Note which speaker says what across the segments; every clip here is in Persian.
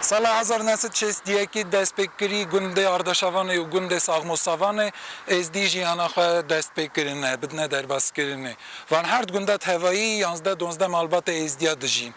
Speaker 1: سال 1961 دست بکری گنده اردشوان و گنده ساغموساوان از دی جیانا خو دست بکرینه بدنه در بس کرینه وان هر گنده هوایی 11 12 مالبات از دیا دجین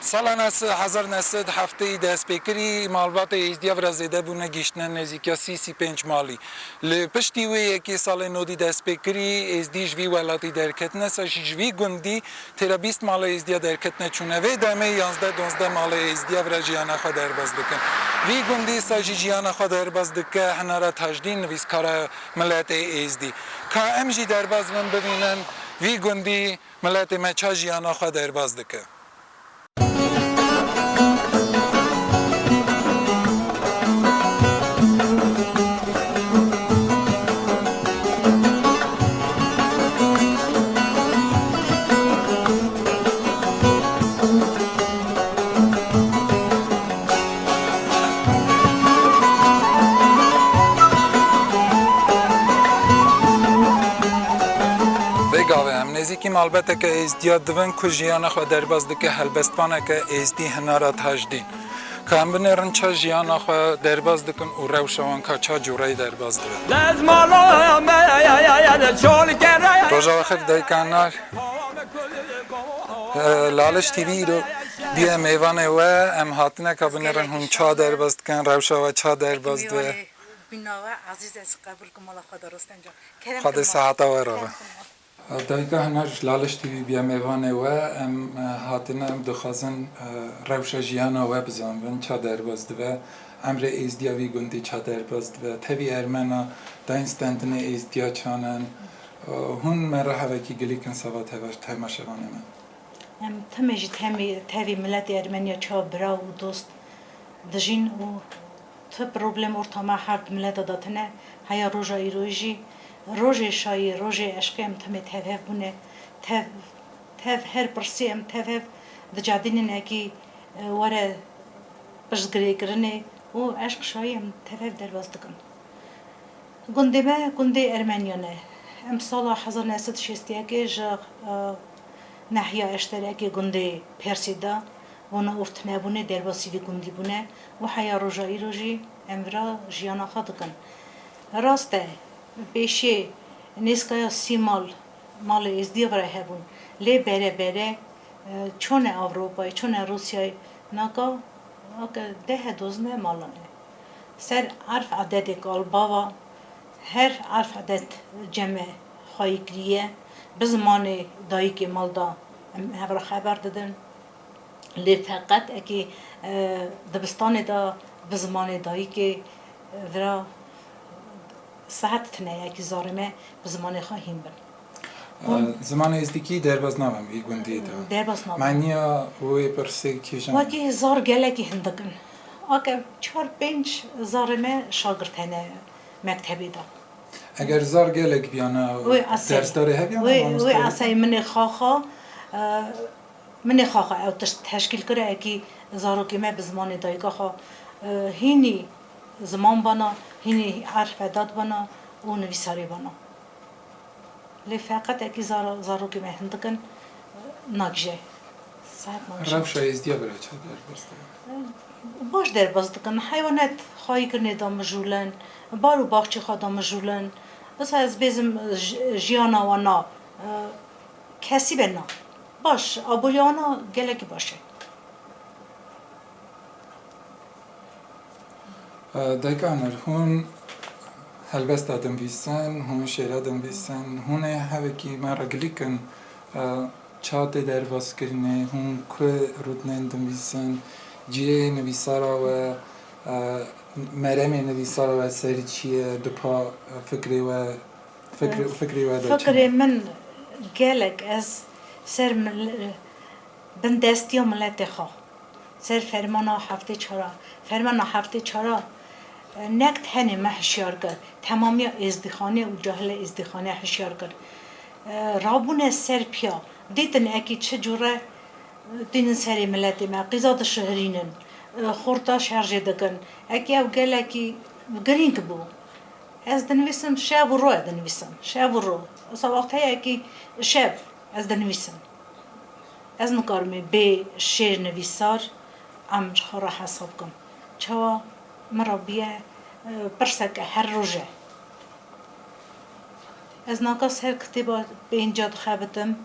Speaker 1: سال 1970 دست بکری مالبات از دیا ورزیده بونه گشتنه نزدیک 35 مالی ل پشتی و یکی سال نودی دست بکری از دی جوی ولاتی درکتنه ساش جوی گندی ترا 20 مال از دیا درکتنه چونه و دمه 11 12 مال از دیا ور جیانا خو در باز دکن وی گندی ساجی جیانا خو در باز دکه هنرا تاجدین ویس کار ملت از دی که امجی در باز من ببینن وی گندی ملت مچا جیانا خو در باز دکه نزدیکی مالبته که از دیا دوان کجیانا خو در باز دکه هلبستانه که از دی هنارا تاجدین که هم بنرن چا جیانا خو در باز دکن و روشوان که چا جورای در باز دکن روژا بخیر دایکانار لالش تیوی رو بیا میوانه و ام هاتنه که بنرن هم چا در باز دکن روشا و چا در باز دکن
Speaker 2: بیناوه عزیز از قبول کمالا خدا رست انجام
Speaker 1: خدا ساعت آوره دایگاه هنرش لالش تیوی بیا میوانه و ام هاتنه ام دخوازن روش جیانا و بزنون چا در باز دو امر ایزدیا وی گندی چا در باز دو تبی ارمنا داینستندنه ایزدیا چانن هون مرا هوکی گلیکن سوا تماشوانه من
Speaker 2: تمجی تاوی ملت ارمنیا چا برا و دوست دجین و تو پروبلم ارتما هرد ملت داتنه هیا روژا ایروژی روژه شایی روژه عشقی ام تمی تفهف بونه تف هر برسی ام تفهف دجادین نکی وره بزگری کرنه و عشق شایی ام تفهف در باز دکن گنده ما گنده ارمنیانه ام سال 1961 جا نحیا اشتراکی گنده پرسیدا ونا ارت نبونه در باسی دی گندی بونه و حیا روژایی روژی امرا جیانا خادکن راسته بیشه نیسکایا سی مال ازدی وره هبون لی بره چون اوروپای چون روسیای ناکا ده دوزنه مالانه سر عرف عدد کال بابا هر عرف عدد جمع خواهی کریه بزمان دایی که مال دا هفر خبر دادن لی فقط اکی دبستان دا بزمان دایی که ورا ساعت تنه یکی زارمه بزمان خواهیم بن
Speaker 1: زمان ازدیکی در باز نامم ای گندی دا
Speaker 2: در باز نامم
Speaker 1: معنیا وی پرسی کیشن
Speaker 2: وکی زار گلکی هندگن آکه 4-5 زارمه شاگرتنه مکتبی دا
Speaker 1: اگر زار گلک بیانا درس داره هبیانا
Speaker 2: وی اصای من خواخا او تشکیل کرده اکی زارو که من بزمان دایگاه خوا هینی زمان بنا هینی عرف داد بنا و نویساری بنا لی فقط اکی زارو که من هندکن ناگجه
Speaker 1: روش ازدیا برای چه در باز
Speaker 2: باش در باز دکن حیوانات خواهی کرنه دا مجولن بارو باخچی خواه دا مجولن بس از بیزم جیانا و نا کسی بنا باش آبویانا گلکی باشه
Speaker 1: دایکانر هون هلبست آدم بیسن هون شیر آدم بیسن هون هوکی مرا گلیکن چات در باز کرنه هون که رودنه آدم بیسن جیه نویسارا و مرم نویسارا و سری چیه دپا فکری و
Speaker 2: فکری من گلک از سر بن دستی و ملت خواه سر فرمانا هفته چرا نکت هنه ما هشیار کرد تمامی ازدخانه و جاهل ازدخانه هشیار کرد رابون سر پیا دیدن اکی چجوره دینن سری ملت ما قیزاد شهرینن خورتا شرجه دکن اکی او گل اکی گرینگ بو از دنویسم شب و رو اصلا وقت های اکی از دنویسم از نکارمی به شعر نویسار ام خورا حساب کن چوا مرا بیه پرسک هر روزه از ناقص هر کتابا به اینجا دخابتم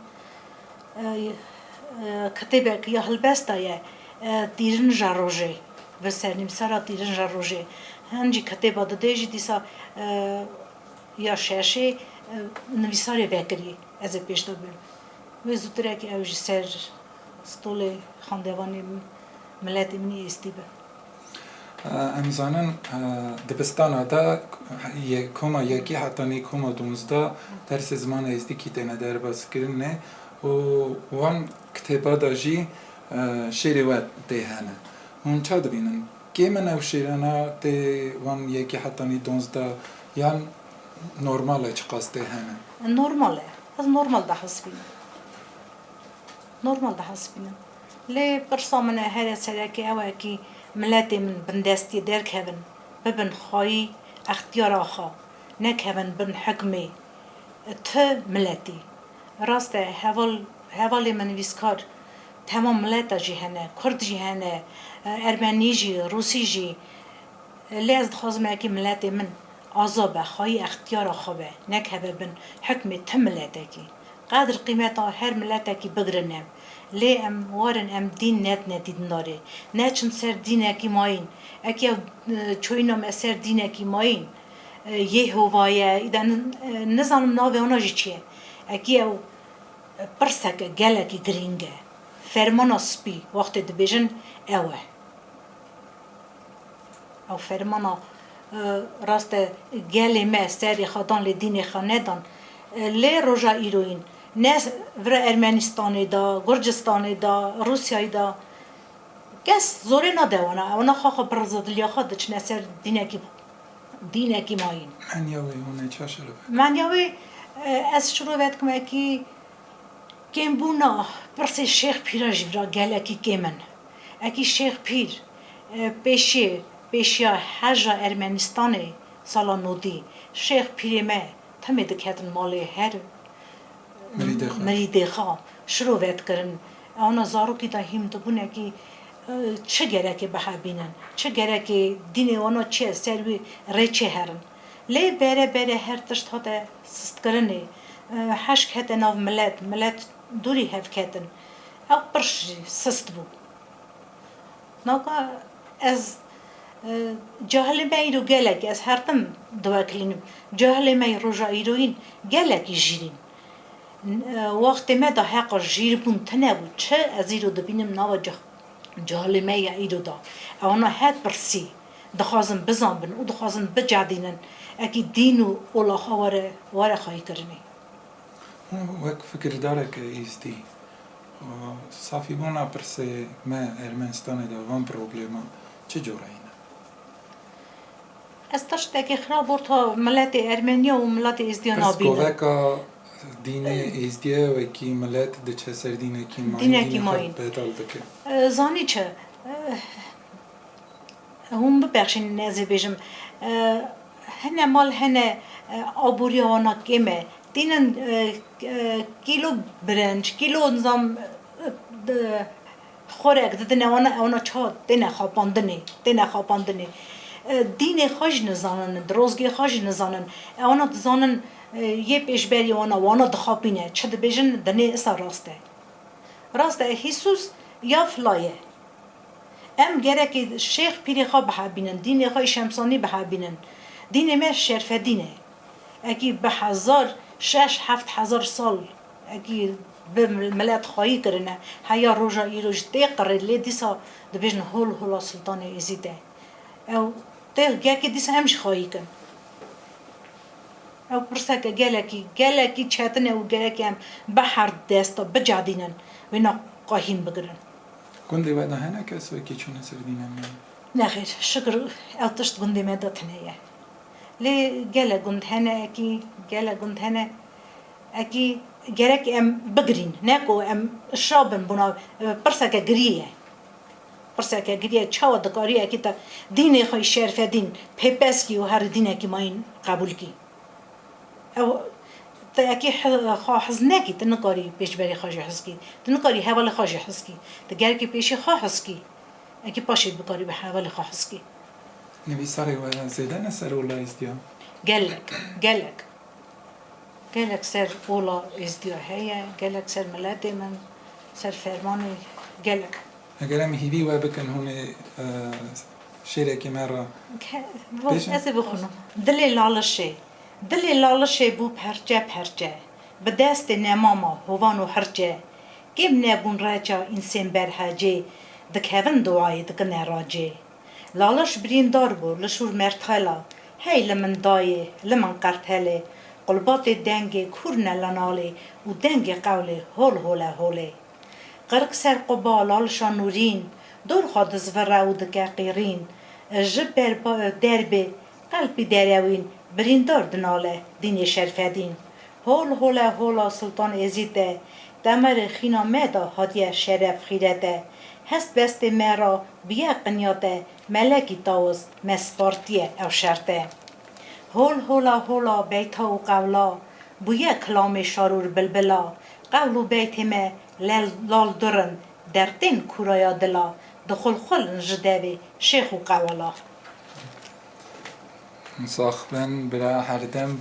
Speaker 2: کتابه که یا هلبستایه دیرن جاروجه و سرنیم سرا دیرن جاروجه هنجی کتابا دادیجی دیسا یا شاشه نویساری بکری از پیش دابیم و زودتره که اوجی سر ستول خاندوانی ملت منی استیبه
Speaker 1: امزانن دبستان دا کما یکی حتی نی کما 12 درس زمان ازدی کی تنه در باز کرنه و وان کتابا داجی شیری و دهانه هون چه دبینن که من او شیرانه ده وان یکی حتی نی 12 یان نورماله چه قصد دهانه
Speaker 2: نورماله از نورمال ده حسبینه نورمال ده حسبینه لی برسامنه هر سرکی اوه کی ملت من بندستی درک هبن ببن خواهی اختیار آخا نک هبن بن حکمی ته ملتی راسته هوالی من ویسکار تمام ملت جهنه کرد جهنه ارمنی جی روسی جی لیز دخوازم اکی ملت من آزابه خواهی اختیار آخا به نک هبن بن حکمی ته ملت اکی قدر قیمت هر ملت اکی بگرنم لی ام وارن ام دین ندیدن داره نه چون سر دین اکی ماین اکی چوینم سر دین اکی ماین یه هوایه ایدن نزانم ناوه اونا جی چیه اکی او پرسک گل اکی گرینگه فرمانا سپی وقت دبیجن اوه او فرمانا راست گل ما سری خدان لی دین خاندان لی روژا ایروین نه ور ارمنستانی دا، گرجستانی دا، روسیایی دا کس زوری نداره اونا خواهد برزدلیا خود چه نسر دینه کی ماین
Speaker 1: من یاوی اونه چه شروع
Speaker 2: من یاوی از شروع وقت که اکی کم بونا پرسی شیخ پیرا جیورا گل اکی کمن اکی شیخ پیر پیشیا حجا ارمنستانی سالا نودی شیخ پیری ما تمید کتن مالی هر مریده خواه شروع وید کرن اونا زارو که دا هم دبونه که چه گره بها بینن چه گره دین اونا چه سروی ریچه هرن لی بره هر تشت هاته سست کرنه حشک هاته ناو ملت دوری هف کتن او برش سست بو ناکا از جاهل ما ایرو گلک از هر تم دوا کلینم جاهل ما روژا ایروین گلکی جیرین وقت ما دا حق جیر بون تنه بود چه از ایرو دبینم ناو جاهل ما ایرو دا اونا هات برسی دخوازن بزن بن و دخوازن بجادینن اکی دینو اولا واره خواهی کرنی
Speaker 1: وک فکر داره که ایستی صافی بونا پرسه ما ارمنستان دا وان پروبلیما چه جوره اینه؟
Speaker 2: از تشت اکی خراب ورطا ملت ارمنیا و ملت ازدیا نابینن
Speaker 1: پس گوه دینه ازدیا و کی ملت ده چه سر دینه کی ماین
Speaker 2: دینه ماین
Speaker 1: بدال دکه
Speaker 2: زانی چه هم ببخشین نزی بیشم هنه مال هنه آبوری وانا کمه دینن کیلو برنج کیلو نظام خورک دنه وانا چه دنه خواپاندنه دین خوش نزانن دروزگی خوش نزانن وانا دزانن یه پیش بری وانا دخابینه چه دبیجن دنه اسا راسته هیسوس یا فلایه ام گره که شیخ پیری خواه بها بینن دین خواه شمسانی بها بینن دین ما شرف دینه اگه به 6-7,000 سال اگه به ملت خواهی کرنه هیا روژا ایروش ده قرد لی دیسا دبیجن هولا سلطان ازیده او ده گه دیسا همش خواهی کن او پرسه که گلکی چهتنه و گلکی هم به هر دستا بجادینن و اینا قاهیم بگرن
Speaker 1: گنده ودا هنه کسوی که چونه سر دینه من؟
Speaker 2: نه خیر شکر او تشت گنده میده تنهیه لی گله گند هنه اکی گرک ام بگرین نکو ام شابن بنا پرسکه گریه چاو دکاری اکی تا دینه خوی شرف دین پیپس کی و هر دینه کی ماین قبول کی او تا اکی حزنه کی تنکاری پیش بری خواهی حس کی تنکاری حوال خواهی حس کی تا گرکی پیش خواه حس کی اگه پاشی بکاری به حوالی خواهسکی
Speaker 1: نویساری و زیدن سر اولا ازدیا
Speaker 2: گلک سر اولا ازدیا هیا گلک سر ملت من سر فرمان گلک
Speaker 1: اگر هم هیوی و بکن هونه شیره که مرا
Speaker 2: از بخونم دلی لالشه بو پرچه به دست نماما هوان و هرچه گم نبون راجا انسان برهاجه دکهون دعای دکن راجه لالش برین دار بو لشور مرتالا هی لمن دایه لمن قرتله قلبات دنگ کورن لناله و دنگ قوله هوله قرق سر قبا لالشا نورین دور خود زفره و دکه قیرین جبر دربه قلبی دروین بریندار دناله دین شرفدین هولا سلطان ازیده دمر خینا مدا هادیه شرف خیرده هست بست مرا بیا قنیاده ملکی تاوز مسپارتیه او شرطه هولا بیتا و قولا بویا کلام شارور بلبلا قول و بیت ما لال درن در دین کورایا دلا دخل خل نجدوی شیخ و قوالا
Speaker 1: مساخبن برا هردم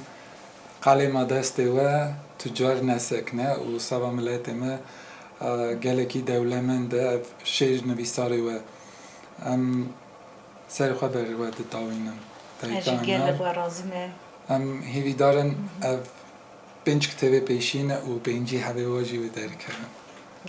Speaker 1: قلم دسته و تجار نسکنه و سبا ملت ما گلکی دولمنده شیر نویساری و سر خبر و دتاوینم
Speaker 2: اجی گلک و رازمه
Speaker 1: هیوی دارن پنج کتابه پیشینه و پنجی هوی واجی و داری کردن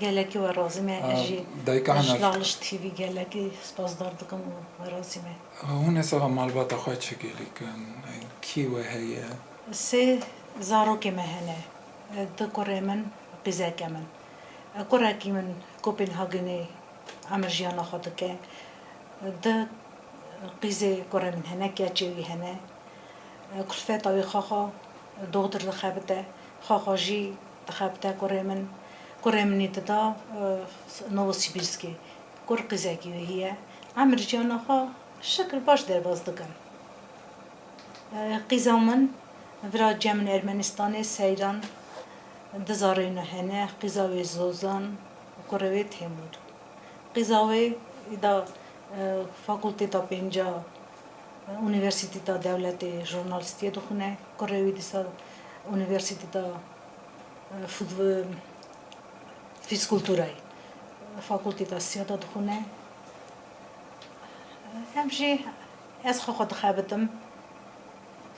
Speaker 2: گلکی و رازمه اجی
Speaker 1: دایکه هنر
Speaker 2: لالش تیوی گلکی سپاس داردکم و رازمه
Speaker 1: هون سبا مالباتا خواهد شکلی کن کی و هیه
Speaker 2: سه زاروک مهنه دکره من قزاک من کرکی من کوپنهاگنی امرجیانا خود که د قیزه کره من هنه که چیوی هنه کرفت آوی خاخا دختر دخبته خاخا جی دخبته کره منی تدا نووسیبیرسکی کر قیزه کی هیه امرجیانا خا شکل باش در باز دکن قیزه من ورا جمن ارمنستان سیران دزارین هنه قیزاوی زوزان کروی تیمور قیزاوی دا فاکولتی تا پنجا اونیورسیتی تا دولت ژورنالیستی دخونه کروی دیسا اونیورسیتی تا فیزیکولتورای فاکولتی تا سیادا دخونه همچی از خود خابتم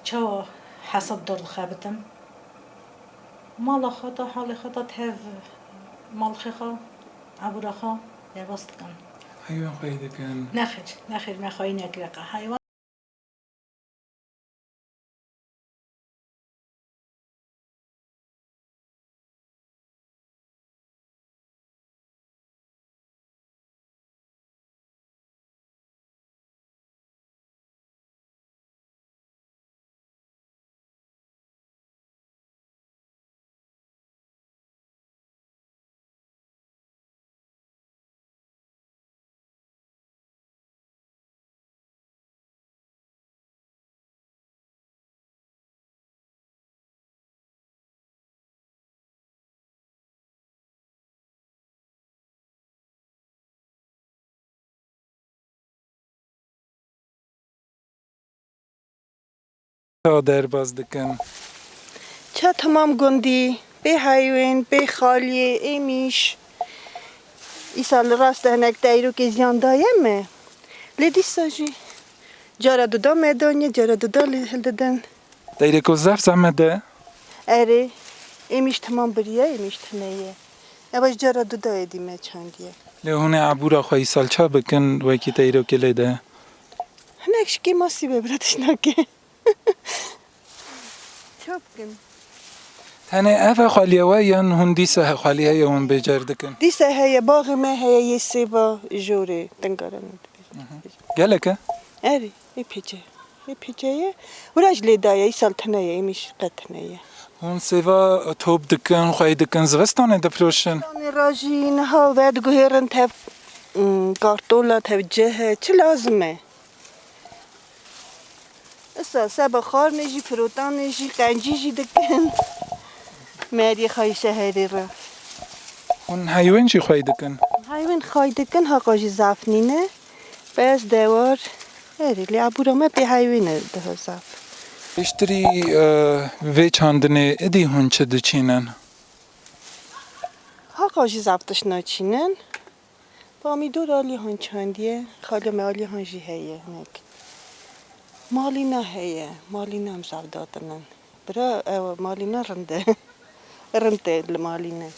Speaker 2: چه حساب دار خابتم مال خدا حال خدا تهف مال خدا عبور خدا درباست کن
Speaker 1: حیوان خواهی دکن
Speaker 2: نخیر مخواهی نکرقه حیوان
Speaker 1: در باز دکن
Speaker 3: چه تمام گندی به حیوان به خالیه ایمیش ای سال راست هنک دایرو که زیان دایمه لیدی ساجی جارا دودا میدانیه جارا دودا لیهل دادن
Speaker 1: دیره که زف زمده
Speaker 3: اره ایمیش تمام بریه ایمیش تنیه اواش جارا دودا ایدیمه چندیه
Speaker 1: لهونه عبورا خواهی سال چا بکن وکی دیره که لیده
Speaker 3: هنکش که ماسی ببردش نکه چا بکن
Speaker 1: تنه اوه خالیه و یا هون دیسه خالیه یا هون بجر دکن
Speaker 3: دیسه هیا باغ ما هیا یه سیوا جوره تنگارن
Speaker 1: گلکه؟
Speaker 3: اره ای پیچه و راج لیدایه ای سال تنیه ایمیش قد تنیه
Speaker 1: هون سیوا توب دکن خواهی دکن زغستانه دفروشن
Speaker 3: دانه راجی نها ود گوهرن تب کارتولا تب جه چه لازمه اسا سبا خار نجی فروتان نجی قنجی جی دکن مری خواهی شهری را
Speaker 1: هون حیوان چی خواهی دکن؟
Speaker 3: حیوان خواهی دکن ها قاجی زفنینه بس دوار لی عبورامه به حیوینه ده زف
Speaker 1: اشتری وی چاندنه ادی هون چه دچینن
Speaker 3: ها قاجی زفتش ناچینن با می دور آلی هون چاندیه خالی مالی هون جی هیه نک مالی نه هیه مالی نم زف دادنن برا مالی نه رنده رنده مالی نه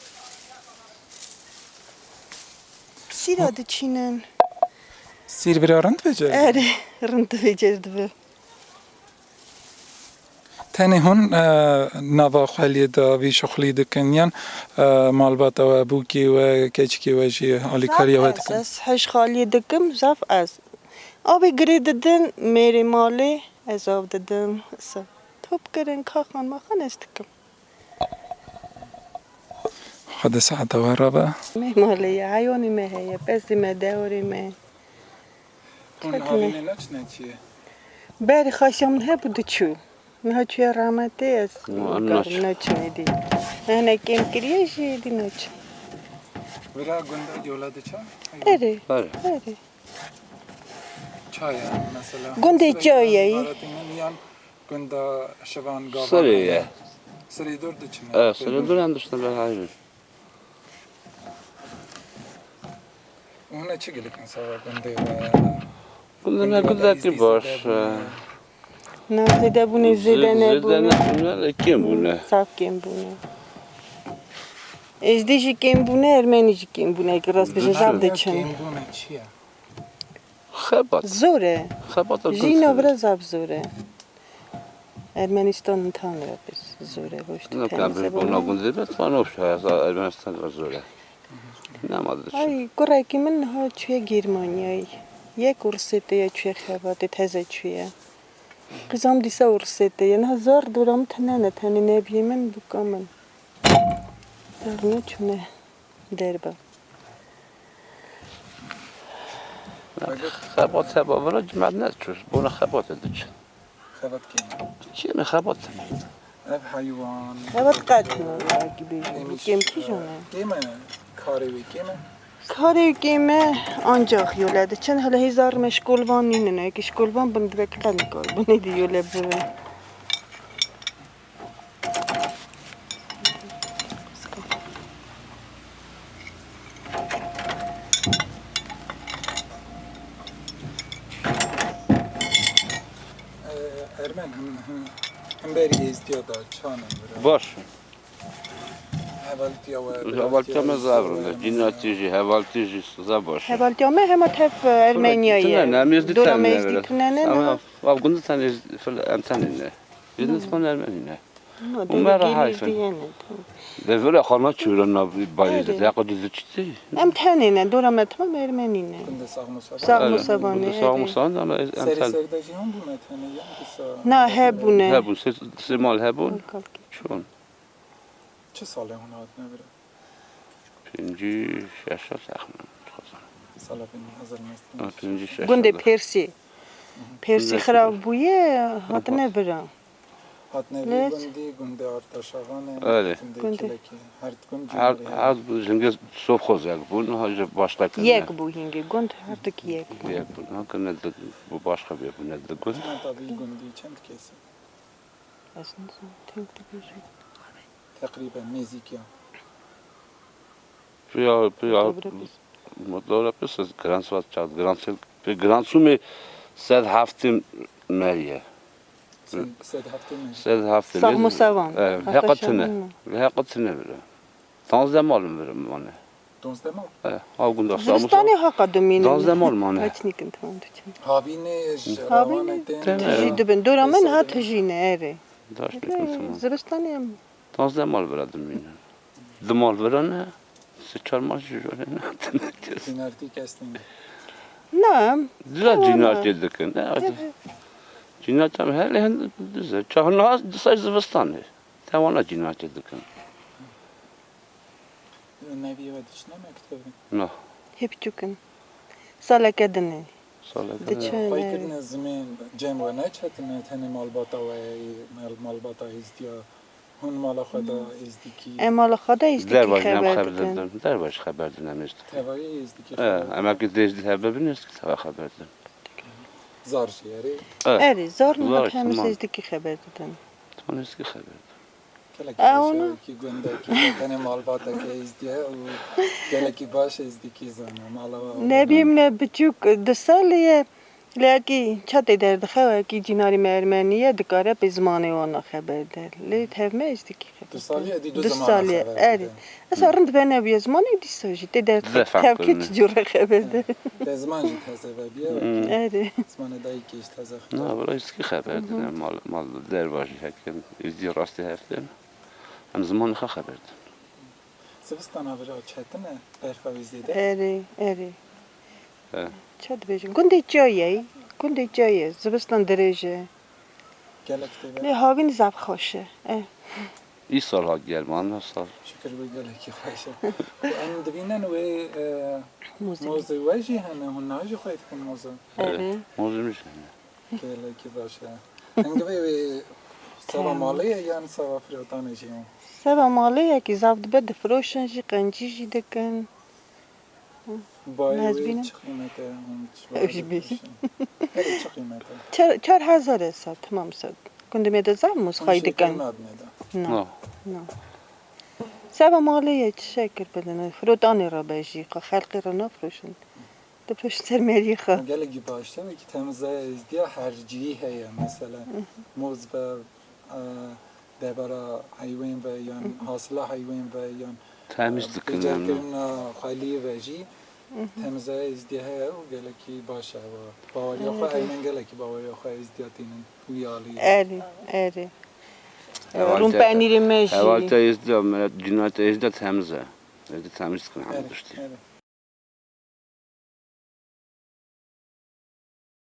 Speaker 3: سیرا دچینن
Speaker 1: سیر برارند بجر
Speaker 3: اره رنده بجرد به
Speaker 1: تاني هون نوا خالي دا وی شخلی دکنیان مالبات و بوکی و کچکی و جی آلی کاریا و دکن
Speaker 3: از هش خالی دکم زف از آبی گری ددن میری مالی از آب ددن توپ کرن کاخان مخان استکم
Speaker 1: خد ساعت و ربا
Speaker 3: می مالی حیوانی می هیه پسی می دوری می
Speaker 1: هون هاوینه نچنه چیه
Speaker 3: بری خاشم نه بودو چو نه چوی رحمتی از
Speaker 4: نچ.
Speaker 3: نچنه دی نه کم کریه جیدی نچ
Speaker 1: ورا گنده یولاد چا
Speaker 3: اره
Speaker 4: بله
Speaker 3: اره
Speaker 1: چای مثلا
Speaker 3: گنده چایه
Speaker 1: میان گنده شوان گاوان
Speaker 4: سریه
Speaker 1: سری دور دچنه
Speaker 4: سری دور هم داشتن به حیوان
Speaker 1: اونه چی گلیکن سوا گنده
Speaker 4: گنده نه گنده کی باش
Speaker 3: نه زده بونه زده
Speaker 4: زده
Speaker 3: نبونه
Speaker 4: نه kim bune
Speaker 3: صاف کم بونه ازدیجی کم بونه ارمنیجی کم بونه که راست بشه زب دچن
Speaker 1: بونه چیه
Speaker 4: خبات
Speaker 3: زوره
Speaker 4: خبات
Speaker 3: جینا برا زب زوره ارمنستان تان را بس زوره باشت
Speaker 4: نه کم بشه بنا گنده بس فانوش هست ارمنستان زوره نه مادرش
Speaker 3: ای گره که من ها چوی گرمانیایی یک ورسته یا چوی خبات تازه چویه قزام دیسا ورسته یعنی هزار دورم تنه تنه نبی من بکامن زار نچونه دربا
Speaker 4: خبات خبات ولی جمعت نشوش بنا خبات دچ
Speaker 1: خبات کی
Speaker 4: چی نه خبات
Speaker 1: اب حیوان
Speaker 3: خبات قطنه اگه بیشی کم کی جانه
Speaker 1: کیمه کاری وی کیمه
Speaker 3: کاری کیمه آنجا خیوله چون حالا هزار مشغول وان نینه که شغول وان بند بکن کار بنی دیوله بره
Speaker 1: ارمن هم بری ازدیادا چانم برا
Speaker 4: باش
Speaker 1: حوالتیا و
Speaker 4: اولتیا مزابرنده جناتیجی هوالتیجی زباش
Speaker 3: هبالتیامه همه تف ارمنیاییه
Speaker 4: نه میزدی
Speaker 3: دورا
Speaker 4: تنه
Speaker 3: میزدی تنه نه
Speaker 4: ama av günde sen emtenine. Yüzünüz falan ermenine.
Speaker 3: نه
Speaker 4: Umar
Speaker 3: دیگه
Speaker 4: hayfen.
Speaker 3: دیگه
Speaker 4: De böyle xana çürünna bayızdı.
Speaker 3: Evet.
Speaker 4: Ya kadar düzçti.
Speaker 3: ام تنینه دورا متما ارمنینه
Speaker 1: کنده ساغموسا
Speaker 3: ساق
Speaker 4: Evet.
Speaker 3: مسابانه
Speaker 4: Bunda sağ musan ama
Speaker 1: سری
Speaker 4: emten.
Speaker 1: سردجی هم بونه تنه یا کسا
Speaker 3: نه هبونه
Speaker 4: Hebun semal hebun. Çon.
Speaker 1: چه ساله هون هات نبره
Speaker 4: Pinci şaşa saxmın.
Speaker 1: ساله بین هزار مستن
Speaker 4: Pinci şaşa.
Speaker 3: گنده پرسی پرسی خراب بویه هات نبرم
Speaker 1: هات نبی
Speaker 3: Net.
Speaker 1: گندی گنده آرتشاوانه
Speaker 4: Öyle.
Speaker 1: گنده
Speaker 3: گنده.
Speaker 1: کلکی هر گند
Speaker 4: Her
Speaker 1: جیاری
Speaker 4: her zenge sofkoz yak. Bunu hacı başta kılına.
Speaker 3: یک بو هینگه گند هردک یک بو
Speaker 4: Yak bunu. Hakkı ne de bu başka bir bu ne de gül.
Speaker 1: من طبی گندی چند کسی
Speaker 3: اصلا تنگ بیشی
Speaker 1: تقریبا میزیکیا
Speaker 4: Ya مطلب پس گرانس وات چاد گرانس به گرانسو می سد هفتم مریه
Speaker 1: سد هفته می
Speaker 4: سد هفتم
Speaker 3: ساق مسوان
Speaker 4: حقیقتنه بره 15 malım verim bana.
Speaker 1: 12 ماه
Speaker 4: Ha günde
Speaker 3: زرستانی ها قدمینه
Speaker 4: 12 mal mane.
Speaker 3: هاچ نیکن تمام دوچن
Speaker 1: هاوینه
Speaker 3: هاوینه
Speaker 1: روانه
Speaker 3: تجی دبن دورا من ها تجینه اره
Speaker 4: Daş ne
Speaker 3: زرستانی هم
Speaker 4: 12 mal verdim yine. Dmal verene 4 mal jüre ne.
Speaker 1: دینارتی کسنین
Speaker 3: نه
Speaker 4: Düzel cinayet edildik. Ne? Cinayet hem hele hem düzel. Çahın az sayı zıvıstanı. Tamam cinayet edildik.
Speaker 1: نبی و دیش نمکتبی
Speaker 4: Ne?
Speaker 3: hep çükün سالا کدنه
Speaker 4: Salak.
Speaker 3: دچن
Speaker 1: خواهی کردن زمین جمع و نه چهتنه تنه مالباتا و مالباتا هزدیا هون مالا خدا ازدیکی
Speaker 3: امال خدا
Speaker 4: در
Speaker 3: ازدیکی
Speaker 4: باش نم
Speaker 3: خبر
Speaker 4: خبر
Speaker 3: دادن
Speaker 4: دادم در باش خبر دادم است
Speaker 1: توایی ازدیکی
Speaker 4: اما که دیز هبه بینست که سوا خبر دادم
Speaker 1: زار شیاری
Speaker 3: اری زار
Speaker 4: زار
Speaker 3: نه همه
Speaker 4: تمام.
Speaker 3: ازدیکی خبر دادن
Speaker 4: تو نیست که خبر دادم
Speaker 1: کلکی
Speaker 3: اونو؟
Speaker 1: باشه کی گنده کی بکنه مال باتا که ازدیه و کلکی باشه ازدیکی زنه مالا
Speaker 3: نبیم نه بچوک 2 سالیه لگی چه در دخواه کی جناری مرمنیه دکاره به زمانه آن خبر داد لیت همه ازدیکی خبر
Speaker 1: 2 سالیه دی 2
Speaker 3: 2
Speaker 1: زمان
Speaker 3: سالیه
Speaker 1: خبر
Speaker 3: اری اصلا رند به نبی زمانه دیستاجی تی در
Speaker 4: زفم
Speaker 3: تبکی
Speaker 4: کنه.
Speaker 3: چجور خبر داد
Speaker 1: به زمان جی تازه و بیا
Speaker 3: اری
Speaker 1: زمان دایی کش تازه
Speaker 4: نه
Speaker 1: خبر
Speaker 4: ولی است که خبر دادم مال در باش هکن ازدی راستی هفتم هم زمان خبر دادم
Speaker 1: سبستان آورا چتنه برفاوی زیده
Speaker 3: اری
Speaker 4: اه.
Speaker 3: چه بیشتر گنده جایی گنده جایی زبستان درجه
Speaker 1: کلک تبه
Speaker 3: لی هاوین زب خوشه
Speaker 4: این سال ها گرمان نه سال
Speaker 1: شکر بی کلکی خوشه و ان دبینن و
Speaker 3: موزه
Speaker 1: موزه واجی هنه هون ناجی خواهید کن موزه
Speaker 3: اری
Speaker 4: موضوع میشه
Speaker 1: کلکی باشه انگه بی سوا مالیه یا سوا فریادانه جیون
Speaker 3: سبا ماله یکی زبط بده فروشن جی قنجی جی دکن
Speaker 1: بای
Speaker 3: نزبینم.
Speaker 1: وی چه قیمته اون
Speaker 3: اش بیشی.
Speaker 1: هلی چه قیمته
Speaker 3: 4000 ساد تمام ساد کنده میده زب موز خواهی دکن
Speaker 1: ناد میده
Speaker 3: نه
Speaker 4: نه
Speaker 3: سبا ماله یک شکر بدن فرودانی را بیشی خلقی را نفروشن ده پشت سر میری خواه
Speaker 1: گلگی باشه و که تمزه ازدیا هرجی هیا مثلا موز و دبارا حیوان و یا حاصله حیوان و یا
Speaker 4: تمیز
Speaker 1: بجر
Speaker 4: دکنم
Speaker 1: کردن خالی و جی تمزه ازدیا هیا و گلکی باشه و باوری خواه ایمن گلکی باوری خواه ازدیا تینن ویالی
Speaker 3: اری روم پنیر
Speaker 4: اول تا
Speaker 3: مشی
Speaker 4: ازدی جنات ازدی تمیزه ازدی تمیز کنم داشتی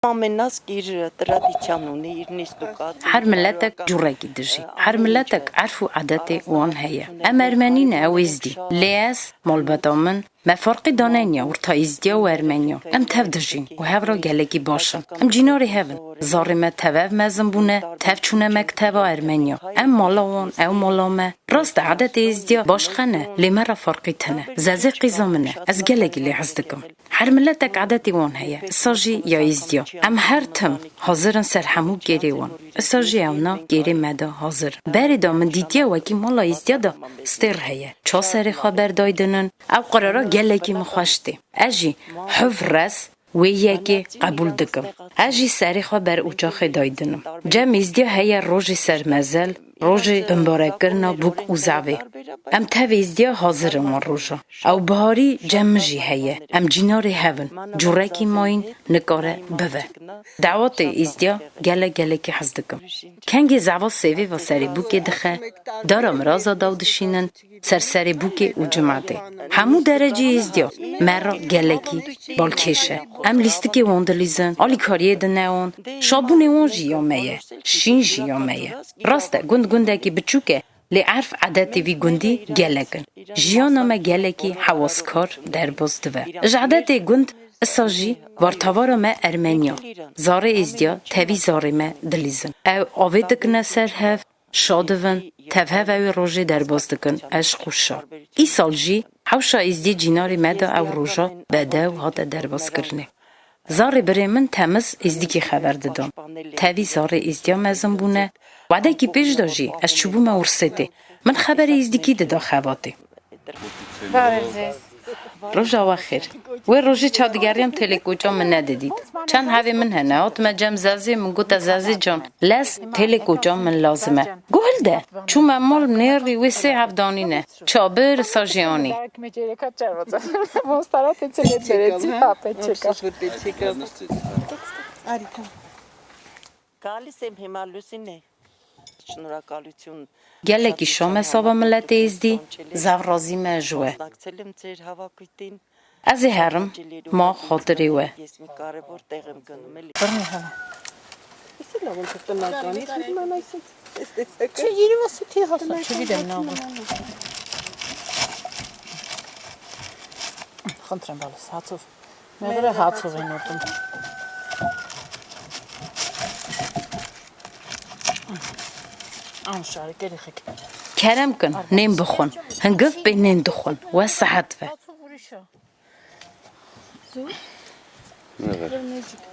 Speaker 5: Ամենաս իր տրադիցիան ունի, իր նիստուկած։
Speaker 6: هر ملتك جورجي دجي هر ملتك عرفوا عاداتي وان هي أما أرمنينا أو إزدي لياس مولبتامن ما فرق دانينيا ورتا إزديا وأرمنيا أم تفدجين وهفرا جالكي باشن أم جيناري هفن زاري ما تفاف مازن بونه تفچونه مكتبا أرمنيا أم مالاوان أو مالامه راست عادت إزديا باشخنه لمرة فرقي تنه زازي قيزامنه از جالكي اللي عزدكم هر ملتك عادتي وان هي ساجي يا إزديا أم هر تم حاضرن سرحمو گریوان ساجي اونا گری مدا حاضر بردا من دیدیا وکی مالا إزديا ستر هي چا سري خبر دايدنن او قرارا گلكي مخوشتي اجي حف رس ويكي قبول دكم اجي سري خبر اوچاخ دايدنم جم إزديا هي روجي سرمزل روجي بمباركرنا بوك وزاوي ام تاوي إزديا حاضر من روجا او بهاري جمجي هي ام جيناري هفن جوركي ماين نكاره بوه دعواتي إزديا گلكي حزدكم كنگي زعوا سيوي و سري بوكي دخه دارم رازا داودشينن سرسري بوكي و جماعتي همو درجي إزديا مرا گلكي بالكيشه ام لیستکی واندلیزن آلی کاریه دنیان شابونی وان جیامه شین جیامه راسته گنده که بچوکه لی عرف عادتی وی گندی گلکن جیانامه گلکی حواسکار در بازدوه جعادتی گند اساجی وارتوارا ما ارمنیا زاره ازدیا تاوی زاره ما دلیزن او آوه دکنه سر هف شادون تفه و روژه در باز دکن اش خوشا ای سال جی حوشا ازدی جیناری مده او روژا بده و هاته در باز کرنه زاره بره من تمز ازدی که خبر دادم تاوی زاره ازدیا مزم بونه وعده کی پیش داجی از چوبو ما ورسته من خبر ازدی کی دادا خواته روژا و خیر و روژی چادگریم تلکوچا من ندیدید چند هاوی من هنه آتما جم زازی من گوتا زازی جان لس تلکوچا من لازمه گوهل ده چو من مال نیری و سه هفدانینه چابر ساجیانی
Speaker 5: Գալիս եմ հիմա լուսին է։ Շնորհակալություն։
Speaker 6: گلکی شام حساب ملت ازدی زورازی مجوه
Speaker 5: Մասնակցել եմ ձեր հավաքույթին։
Speaker 6: از هرم ما خاطری و
Speaker 5: Ես մի կարևոր տեղ եմ գնում էլի։
Speaker 3: چه یری واسه تی هستن چه بیدم نام
Speaker 7: خنترم بالا هاتوف مغره هاتوف اینوتم آن شاری گری خک
Speaker 6: کرم کن نیم بخون هنگف به نین دخون و صحت و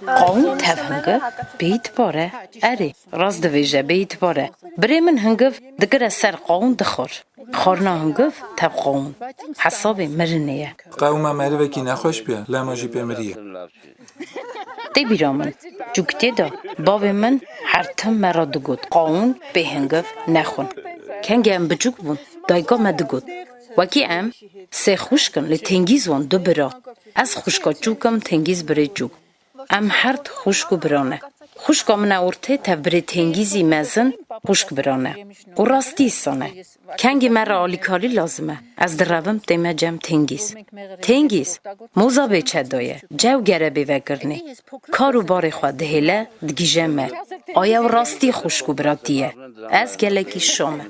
Speaker 6: قاون تف هنگف بیت باره اری راست دویجه بیت باره بری من هنگف دگر سر قاون دخور خورنا هنگف تف قاون حسابی مرنیه
Speaker 1: قوم مری وکی نخوش بیا لماجی بمریه
Speaker 6: تی بیرامن جوکتی دا باوی من هر تم مرا دگود قاون به هنگف نخون کنگه ام بجوک بون دایگا مدگود وکی ام سه خوش کن لی تنگیز وان دو برا از خوشکا جوکم تنگیز بری جوک ام هرد خوشکو برانه خوشکا من اورته تف بری تنگیزی مزن خوشک برانه و راستی سانه کنگی مرا آلیکاری لازمه از دروم دیمه جم تنگیز موزا بیچه دایه جو گره بیوگرنی کارو باری خواه دهیله دگیجه مه آیا و راستی خوشکو براتیه از گلکی شامه